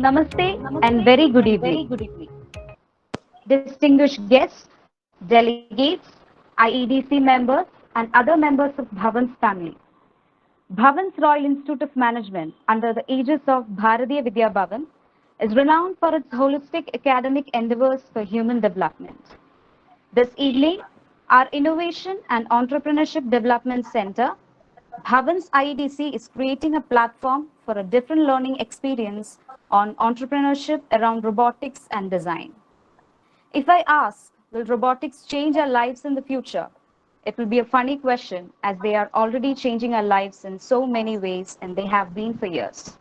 Namaste and very good evening. Distinguished guests, delegates, IEDC members, and other members of Bhavan's family. Bhavan's Royal Institute of Management, under the aegis of Bharatiya Vidya Bhavan, is renowned for its holistic academic endeavors for human development. This evening, our Innovation and Entrepreneurship Development Center, Bhavan's IEDC, is creating a platform for a different learning experience on entrepreneurship around robotics and design. If I ask, will robotics change our lives in the future? It will be a funny question, as they are already changing our lives in so many ways, and they have been for years.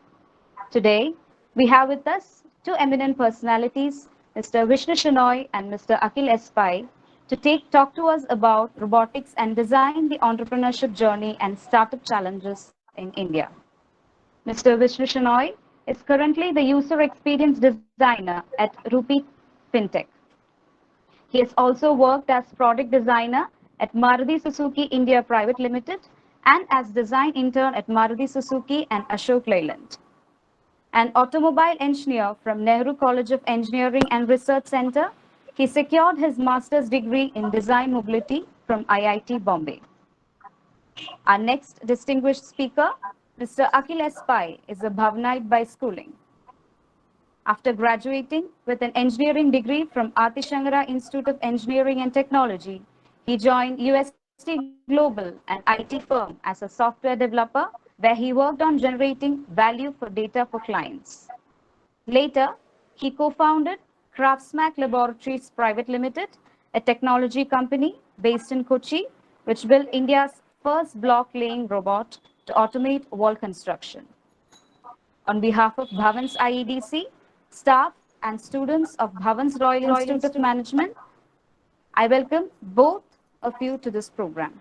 Today, we have with us two eminent personalities, Mr. Vishnu Shenoy and Mr. Akhil Espai, to talk to us about robotics and design, the entrepreneurship journey and startup challenges in India. Mr. Vishnu Shenoy is currently the user experience designer at Rupee Fintech. He has also worked as product designer at Maruti Suzuki India Private Limited and as design intern at Maruti Suzuki and Ashok Leyland. An automobile engineer from Nehru College of Engineering and Research Center, he secured his master's degree in design mobility from IIT Bombay. Our next distinguished speaker, Mr. Akhil Espai, is a Bhavanite by schooling. After graduating with an engineering degree from Atishankara Institute of Engineering and Technology, he joined UST Global, an IT firm, as a software developer, where he worked on generating value for data for clients. Later, he co-founded Craftsmac Laboratories Private Limited, a technology company based in Kochi, which built India's first block-laying robot to automate wall construction. On behalf of Bhavan's IEDC, staff and students of Bhavan's Royal Institute of Management, I welcome both of you to this program.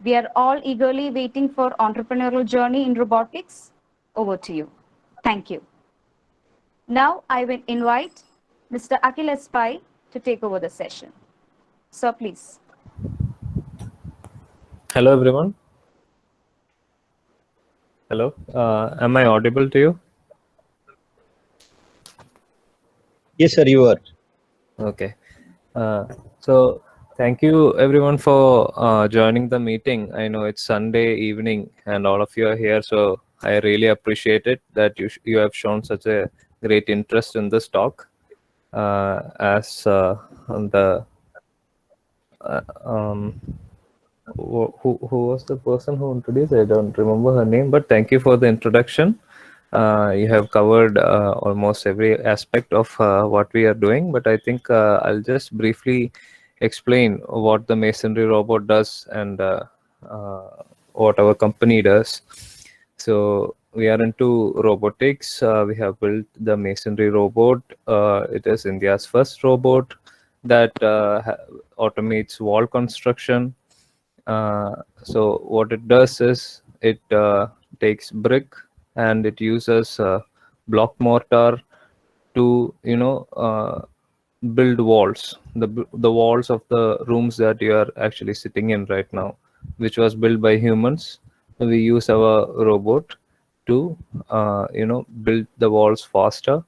We are all eagerly waiting for entrepreneurial journey in robotics. Over to you. Thank you. Now I will invite Mr. Akhil Espai to take over the session. Sir, please. Hello, everyone. Hello. Am I audible to you? Yes, sir, you are. Okay. So thank you everyone for joining the meeting. I know it's Sunday evening and all of you are here, so I really appreciate it that you have shown such a great interest in this talk. Who was the person who introduced? I don't remember her name, but thank you for the introduction. You have covered almost every aspect of what we are doing, but I think I'll just briefly explain what the masonry robot does and what our company does. So we are into robotics. We have built the masonry robot. It is India's first robot that automates wall construction. So what it does is it takes brick and it uses block mortar to build walls, the walls of the rooms that you are actually sitting in right now. which was built by humans. We use our robot to build the walls faster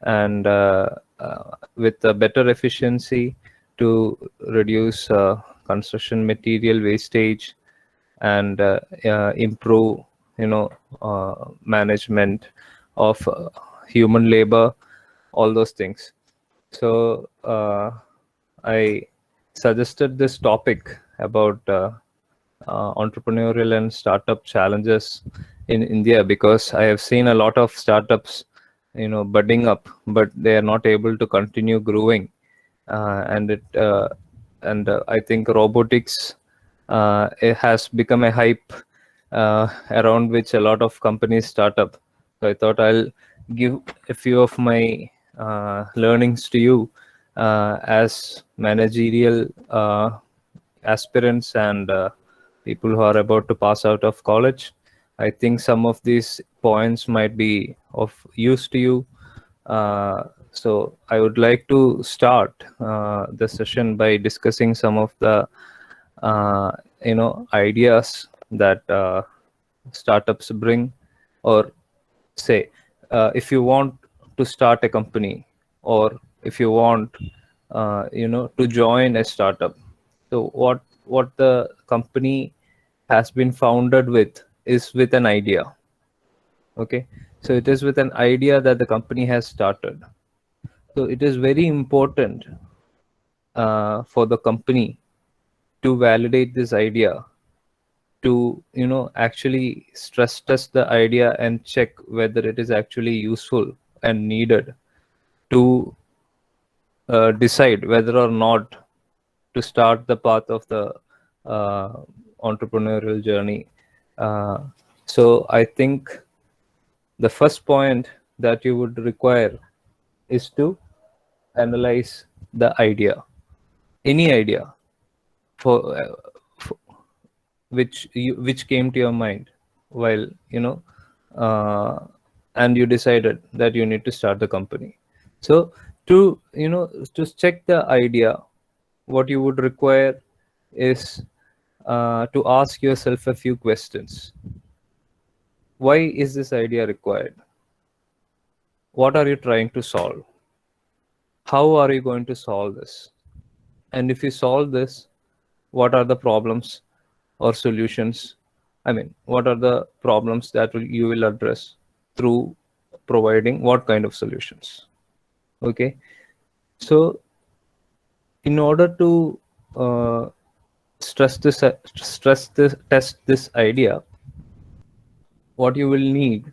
and with a better efficiency to reduce construction material wastage and improve management of human labor, all those things. So I suggested this topic about entrepreneurial and startup challenges in India because I have seen a lot of startups budding up, but they are not able to continue growing, and I think robotics it has become a hype around which a lot of companies start up. So I thought I'll give a few of my learnings to you as managerial aspirants and people who are about to pass out of college. I think some of these points might be of use to you. So I would like to start the session by discussing some of the ideas that startups bring, or say if you want to start a company, or if you want to join a startup. So what the company has been founded with is with an idea. Okay, so it is with an idea that the company has started. So it is very important for the company to validate this idea, to actually stress test the idea and check whether it is actually useful and needed to decide whether or not to start the path of the entrepreneurial journey. So I think the first point that you would require is to analyze the idea, any idea for which came to your mind while and you decided that you need to start the company. So to check the idea, what you would require is to ask yourself a few questions. Why is this idea required? What are you trying to solve? How are you going to solve this? And if you solve this, what are the problems or solutions? I mean, what are the problems that you will address through providing what kind of solutions? Okay, so in order to test this idea, what you will need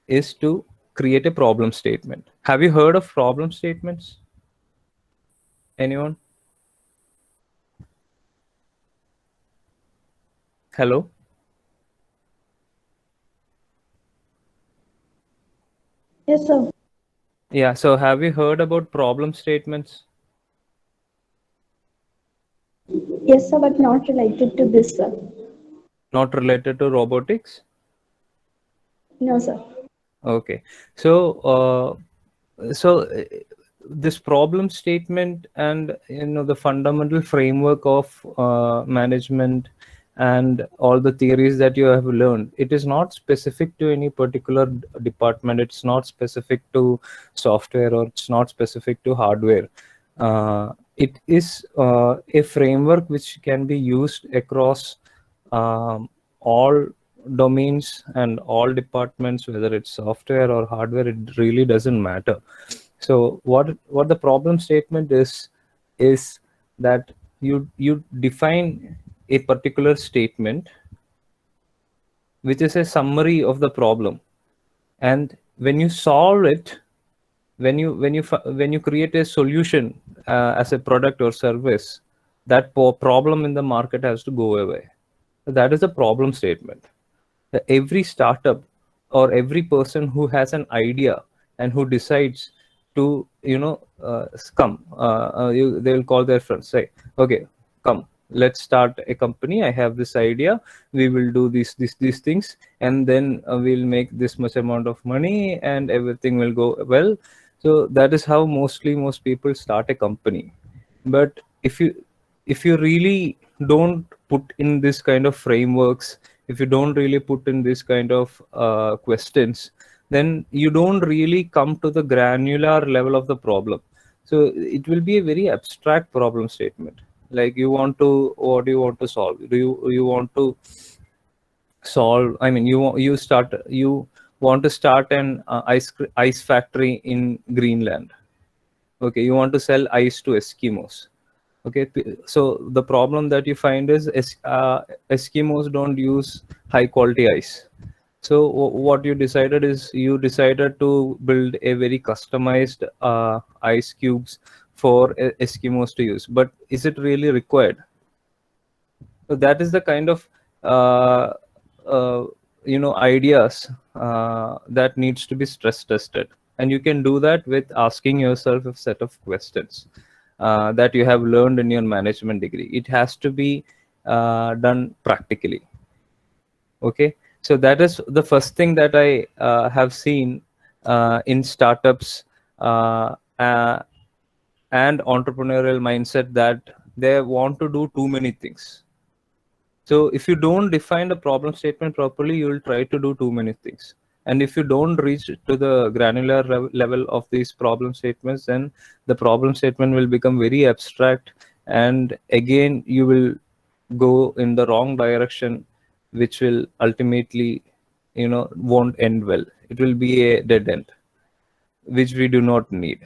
is to create a problem statement. Have you heard of problem statements? Anyone? Hello? Yes, sir. Yeah, so have you heard about problem statements? Yes, sir, but not related to this, sir. Not related to robotics? No, sir. Okay, so this problem statement and the fundamental framework of management and all the theories that you have learned, it is not specific to any particular department. It's not specific to software, or it's not specific to hardware. It is a framework which can be used across all domains and all departments, whether it's software or hardware. It really doesn't matter. So what the problem statement is that you define a particular statement which is a summary of the problem, and when you solve it, when you create a solution as a product or service, that problem in the market has to go away. That is a problem statement. Every startup or every person who has an idea and who decides to come, they will call their friends, say, okay, come, let's start a company. I have this idea. We will do these things, and then we'll make this much amount of money, and everything will go well. So that is how most people start a company. But if you if you really don't put in this kind of frameworks, if you don't really put in this kind of questions, then you don't really come to the granular level of the problem. So it will be a very abstract problem statement. Like what do you want to solve? Do you want to solve, I mean, you want to start an ice factory in Greenland. Okay, you want to sell ice to Eskimos. Okay, so the problem that you find is Eskimos don't use high quality ice. So what you decided is you decided to build a very customized ice cubes for Eskimos to use. But is it really required? So that is the kind of uh, uh, ideas that needs to be stress tested, and you can do that with asking yourself a set of questions that you have learned in your management degree. It has to be done practically. Okay, so that is the first thing that I have seen in startups and entrepreneurial mindset, that they want to do too many things. So if you don't define the problem statement properly, you will try to do too many things. And if you don't reach to the granular level of these problem statements, then the problem statement will become very abstract. And again, you will go in the wrong direction, which will ultimately, won't end well. It will be a dead end, which we do not need.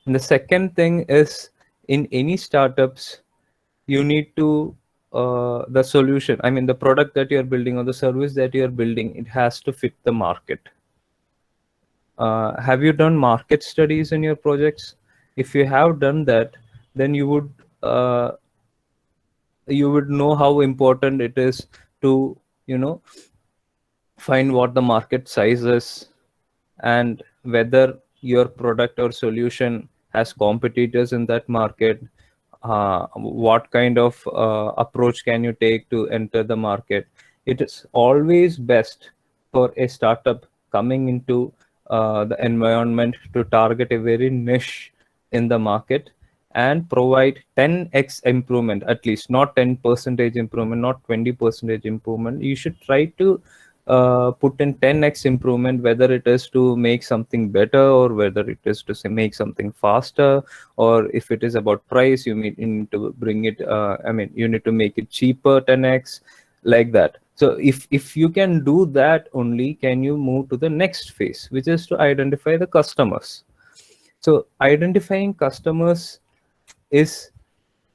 And the second thing is, in any startups, you need to the solution, I mean the product that you're building or the service that you're building, it has to fit the market. Have you done market studies in your projects? If you have done that, then you would know how important it is to find what the market size is, and whether your product or solution has competitors in that market. What kind of approach can you take to enter the market? It is always best for a startup coming into the environment to target a very niche in the market and provide 10x improvement, at least, not 10% improvement, not 20% improvement. You should try to put in 10x improvement, whether it is to make something better, or whether it is to make something faster, or if it is about price, you need to bring it, you need to make it cheaper 10x, like that. So if you can do that, only can you move to the next phase, which is to identify the customers. So identifying customers is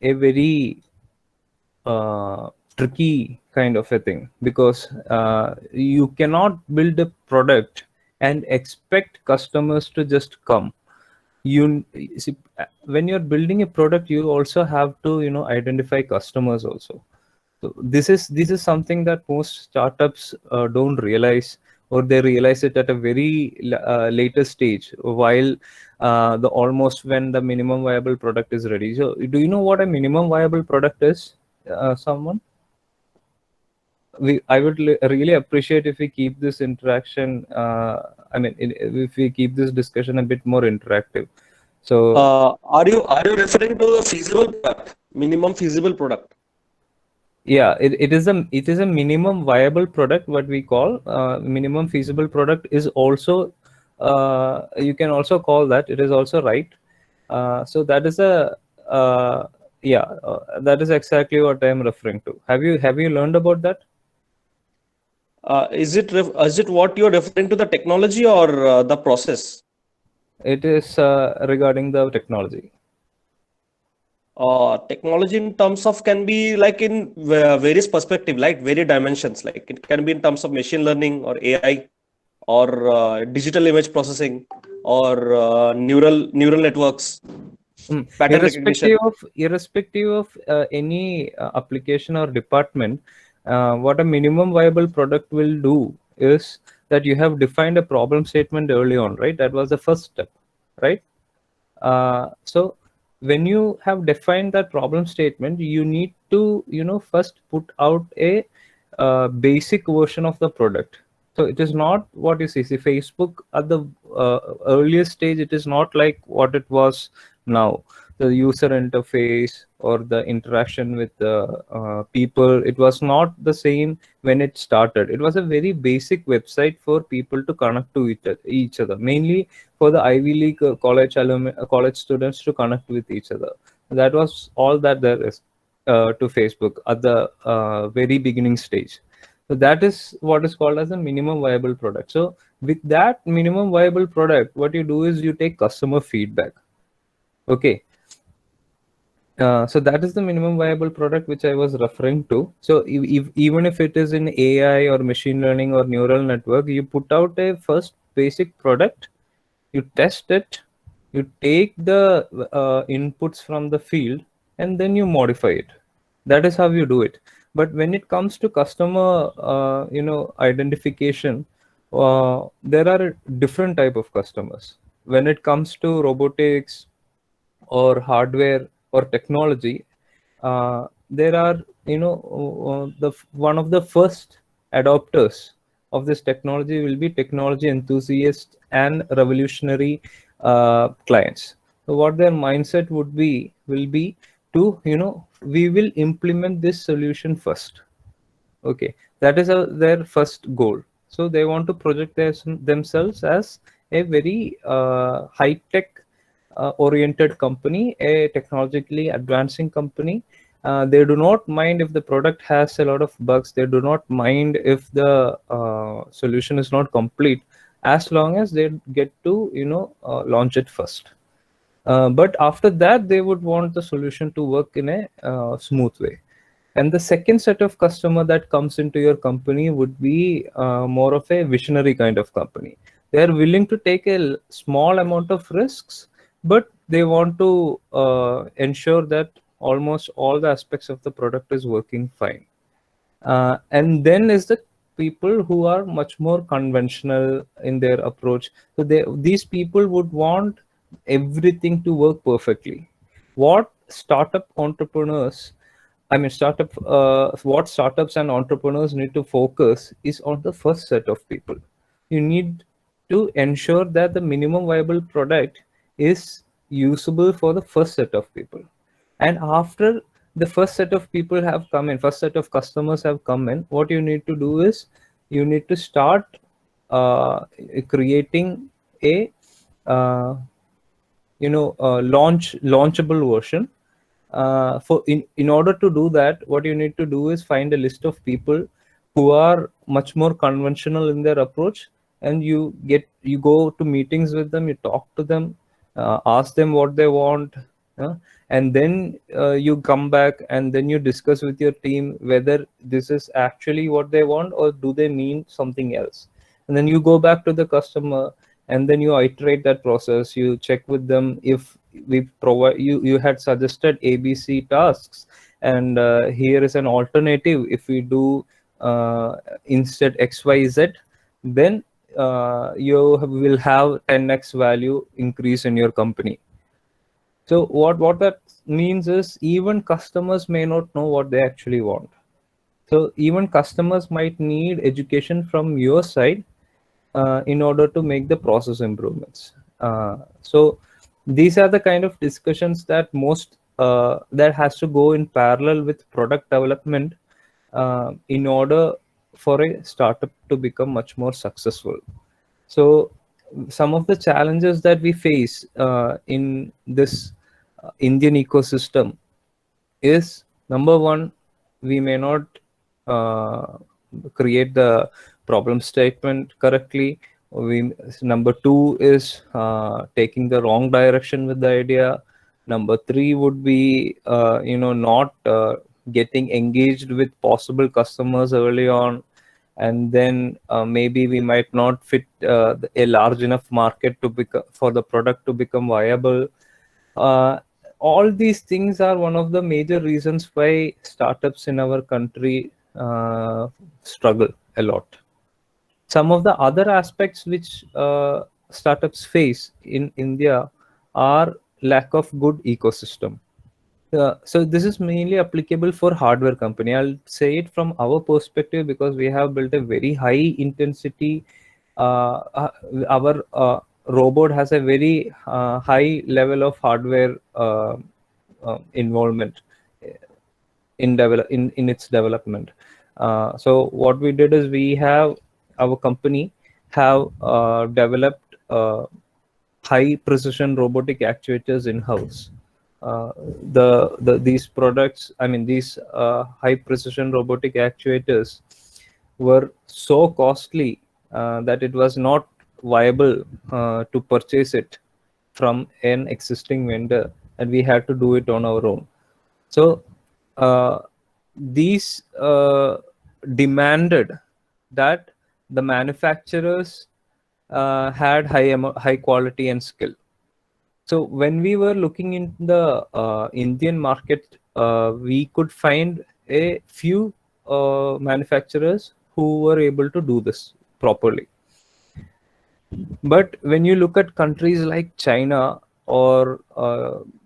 a very tricky kind of a thing, because you cannot build a product and expect customers to just come. You see, when you're building a product, you also have to identify customers also. So this is something that most startups don't realize, or they realize it at a very later stage, while almost when the minimum viable product is ready. So do you know what a minimum viable product is? Someone? I would really appreciate if we keep this interaction. If we keep this discussion a bit more interactive. So, are you referring to the feasible product, minimum feasible product? yeah, it is a minimum viable product. What we call minimum feasible product is also you can also call that. It is also right. So that is that is exactly what I am referring to. Have you learned about that? Is it what you're referring to, the technology or the process? It is regarding the technology. Technology in terms of can be like in various perspective, like various dimensions. Like it can be in terms of machine learning or AI, or digital image processing, or neural networks, pattern recognition. Irrespective of any application or department, what a minimum viable product will do is that you have defined a problem statement early on, right? That was the first step, right? So when you have defined that problem statement, you need to first put out a basic version of the product. So it is not what you see. Facebook at the earliest stage, it is not like what it was now. the user interface or the interaction with the people, it was not the same when it started. It was a very basic website for people to connect to each other, mainly for the Ivy League college students to connect with each other. That was all that there is to Facebook at the very beginning stage. So that is what is called as a minimum viable product. So with that minimum viable product, what you do is you take customer feedback. Okay. So that is the minimum viable product which I was referring to. So even if it is in AI or machine learning or neural network, you put out a first basic product, you test it, you take the inputs from the field, and then you modify it. That is how you do it. But when it comes to customer identification, there are different type of customers. When it comes to robotics or hardware or technology, there are the one of the first adopters of this technology will be technology enthusiasts and revolutionary clients. So what their mindset will be to we will implement this solution first. Okay, that is their first goal. So they want to project themselves as a very high tech oriented company, a technologically advancing company. They do not mind if the product has a lot of bugs. They do not mind if the solution is not complete, as long as they get to launch it first. But after that, they would want the solution to work in a smooth way. And the second set of customer that comes into your company would be more of a visionary kind of company. They are willing to take a small amount of risks, but they want to ensure that almost all the aspects of the product is working fine. And then is the people who are much more conventional in their approach. So these people would want everything to work perfectly. What startups and entrepreneurs need to focus is on the first set of people. You need to ensure that the minimum viable product is usable for the first set of people. And after the first set of people have come in, first set of customers have come in, what you need to do is you need to start creating a launchable version. In order to do that, what you need to do is find a list of people who are much more conventional in their approach, and you go to meetings with them, you talk to them, ask them what they want, and then you come back and then you discuss with your team whether this is actually what they want or do they mean something else. And then you go back to the customer and then you iterate that process. You check with them if we provide you had suggested ABC tasks, and here is an alternative. If we do instead XYZ, then you will have 10x value increase in your company. So what that means is even customers may not know what they actually want. So even customers might need education from your side in order to make the process improvements. So these are the kind of discussions that that has to go in parallel with product development in order for a startup to become much more successful. So some of the challenges that we face in this Indian ecosystem is, number one, we may not create the problem statement correctly. Number two is taking the wrong direction with the idea. Number three would be not getting engaged with possible customers early on, and then maybe we might not fit a large enough market for the product to become viable. All these things are one of the major reasons why startups in our country struggle a lot. Some of the other aspects which startups face in India are lack of good ecosystem. So this is mainly applicable for hardware company. I'll say it from our perspective because we have built a very high intensity. Our robot has a very high level of hardware involvement in its development. So what we did is our company have developed high precision robotic actuators in house. These products, I mean these high precision robotic actuators were so costly that it was not viable to purchase it from an existing vendor, and we had to do it on our own. So these demanded that the manufacturers had high quality and skill. So when we were looking in the Indian market, we could find a few manufacturers who were able to do this properly. But when you look at countries like China or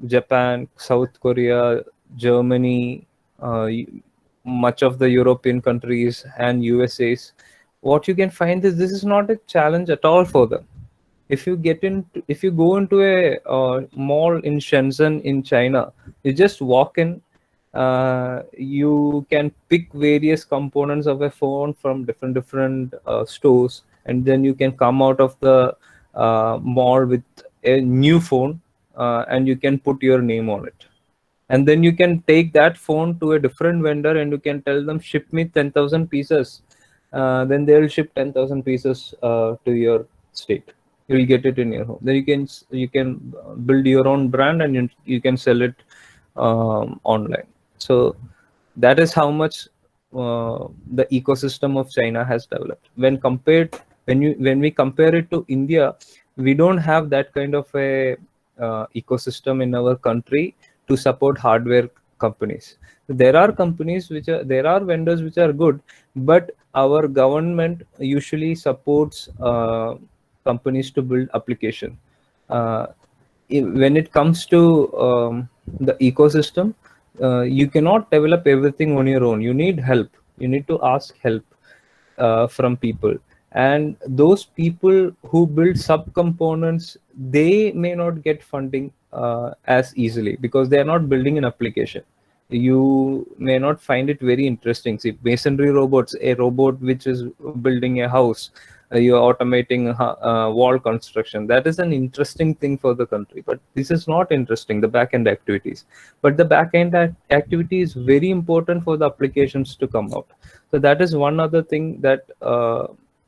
Japan, South Korea, Germany, much of the European countries and USA's, what you can find is this is not a challenge at all for them. If you go into a mall in Shenzhen in China, you just walk in, you can pick various components of a phone from different stores, and then you can come out of the mall with a new phone, and you can put your name on it. And then you can take that phone to a different vendor and you can tell them, ship me 10,000 pieces. Then they will ship 10,000 pieces to your state. You will get it in your home. Then you can build your own brand and you can sell it online. So that is how much the ecosystem of China has developed. When we compare it to India, we don't have that kind of a ecosystem in our country to support hardware companies. There are vendors which are good, but our government usually supports companies to build application. When it comes to the ecosystem, you cannot develop everything on your own. You need help. You need to ask help from people. And those people who build subcomponents, they may not get funding as easily because they are not building an application. You may not find it very interesting. See, masonry robots, a robot which is building a house, you're automating wall construction. That is an interesting thing for the country, but this is not interesting, the back-end activities. But the back-end activity is very important for the applications to come out. So that is one other thing that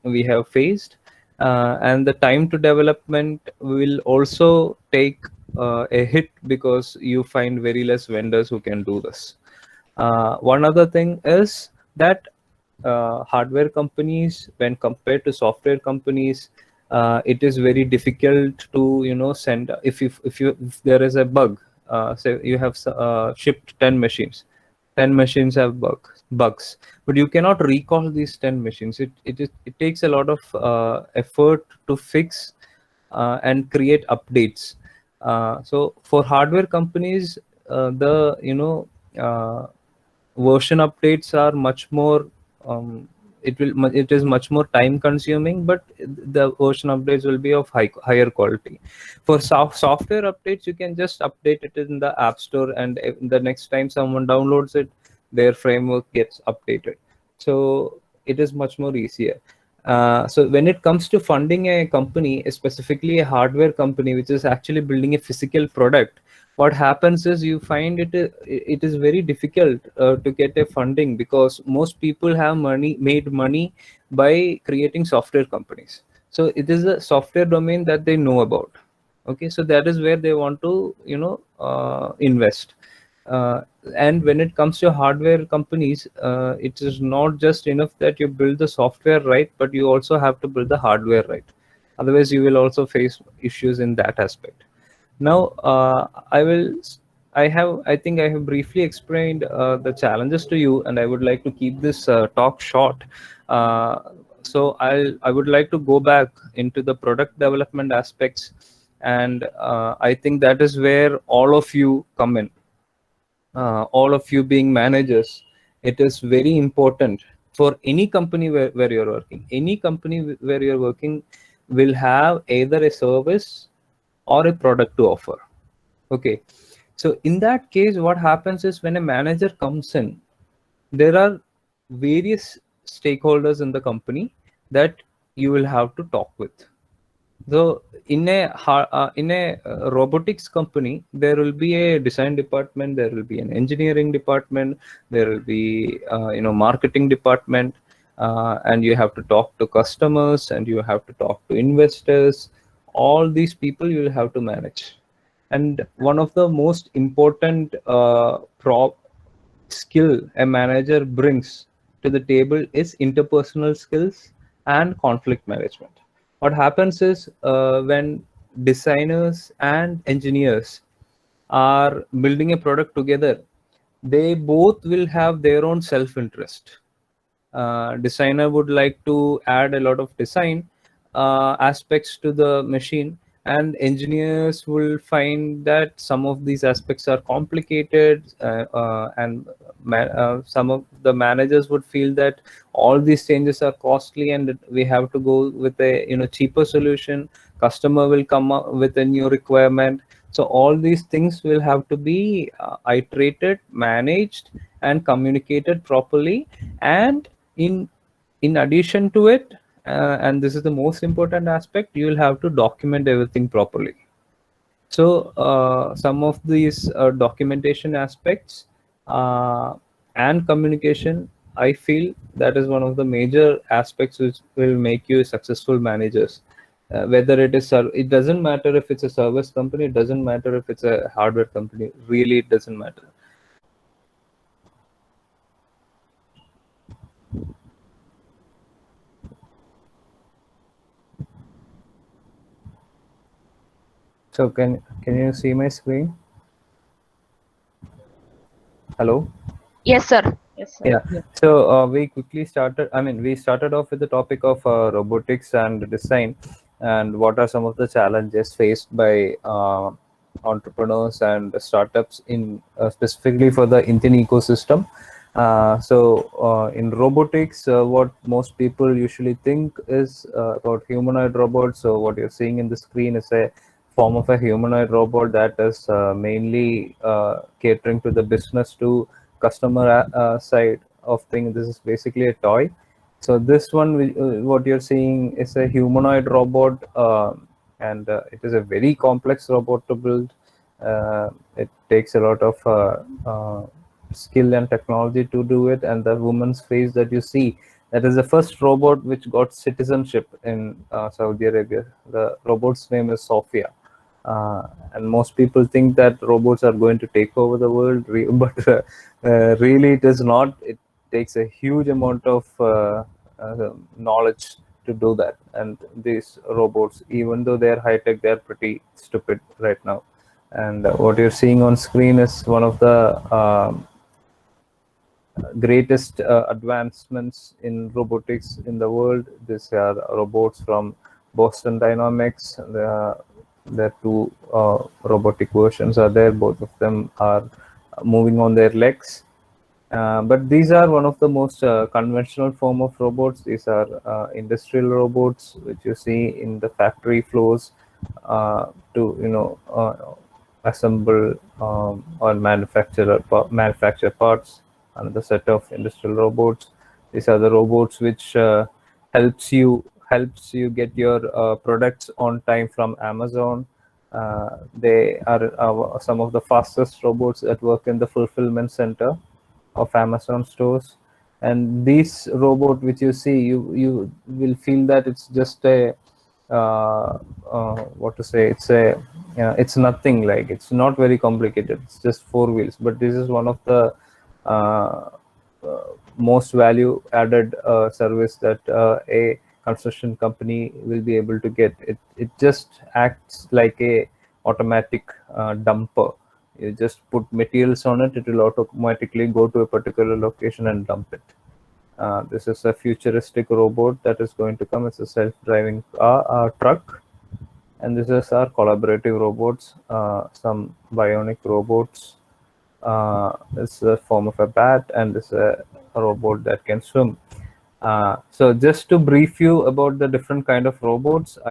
we have faced, and the time to development will also take a hit because you find very less vendors who can do this. One other thing is that hardware companies, when compared to software companies, it is very difficult to send. If there is a bug, say you have shipped 10 machines, 10 machines have bugs, but you cannot recall these 10 machines. It takes a lot of effort to fix and create updates. So for hardware companies, the version updates are much more it is much more time consuming, but the version updates will be of higher quality. For software updates, you can just update it in the app store, and the next time someone downloads it, their framework gets updated. So it is much more easier. So when it comes to funding a company, specifically a hardware company which is actually building a physical product, what happens is you find it is very difficult to get a funding because most people have made money by creating software companies. So it is a software domain that they know about. Okay, so that is where they want to invest. And when it comes to hardware companies, it is not just enough that you build the software right, but you also have to build the hardware right. Otherwise, you will also face issues in that aspect. Now, I think I have briefly explained the challenges to you, and I would like to keep this talk short. So I would like to go back into the product development aspects, and I think that is where all of you come in. All of you being managers, it is very important for any company where you're working. Any company where you're working, will have either a service or a product to offer. Okay, so in that case, what happens is when a manager comes in, there are various stakeholders in the company that you will have to talk with. So in a robotics company, there will be a design department, there will be an engineering department, there will be marketing department, and you have to talk to customers and you have to talk to investors. All these people you will have to manage. And one of the most important skill a manager brings to the table is interpersonal skills and conflict management. What happens is when designers and engineers are building a product together, they both will have their own self-interest. Designer would like to add a lot of design aspects to the machine, and engineers will find that some of these aspects are complicated, and some of the managers would feel that all these changes are costly and we have to go with a cheaper solution. Customer will come up with a new requirement. So all these things will have to be iterated, managed, and communicated properly. And in addition to it, and this is the most important aspect, you will have to document everything properly. So some of these documentation aspects and communication, I feel that is one of the major aspects which will make you successful managers. Whether it doesn't matter if it's a service company, it doesn't matter if it's a hardware company, really it doesn't matter. So can you see my screen? Hello? Yes, sir. Yes, sir. Yeah. So we quickly started. We started off with the topic of robotics and design, and what are some of the challenges faced by entrepreneurs and startups in specifically for the Indian ecosystem. In robotics, what most people usually think is about humanoid robots. So what you're seeing in the screen is a form of a humanoid robot that is mainly catering to the business to customer side of things. This is basically a toy. So this one, what you're seeing is a humanoid robot, and it is a very complex robot to build. It takes a lot of skill and technology to do it. And the woman's face that you see, that is the first robot which got citizenship in Saudi Arabia. The robot's name is Sophia. And most people think that robots are going to take over the world, but really it is not. It takes a huge amount of knowledge to do that. And these robots, even though they're high-tech, they're pretty stupid right now. And what you're seeing on screen is one of the greatest advancements in robotics in the world. These are robots from Boston Dynamics. There are two robotic versions are there. Both of them are moving on their legs. But these are one of the most conventional form of robots. These are industrial robots, which you see in the factory floors to assemble or manufacture parts. Another set of industrial robots. These are the robots which helps you get your products on time from Amazon. They are some of the fastest robots that work in the fulfillment center of Amazon stores. And this robot which you see, you will feel that it's just a it's nothing, like it's not very complicated. It's just 4 wheels. But this is one of the most value added service that a construction company will be able to get. It just acts like a automatic dumper. You just put materials on it, it will automatically go to a particular location and dump it. This is a futuristic robot that is going to come. It's a self-driving truck. And this is our collaborative robots, some bionic robots. This is a form of a bat, and this is a robot that can swim. So just to brief you about the different kind of robots,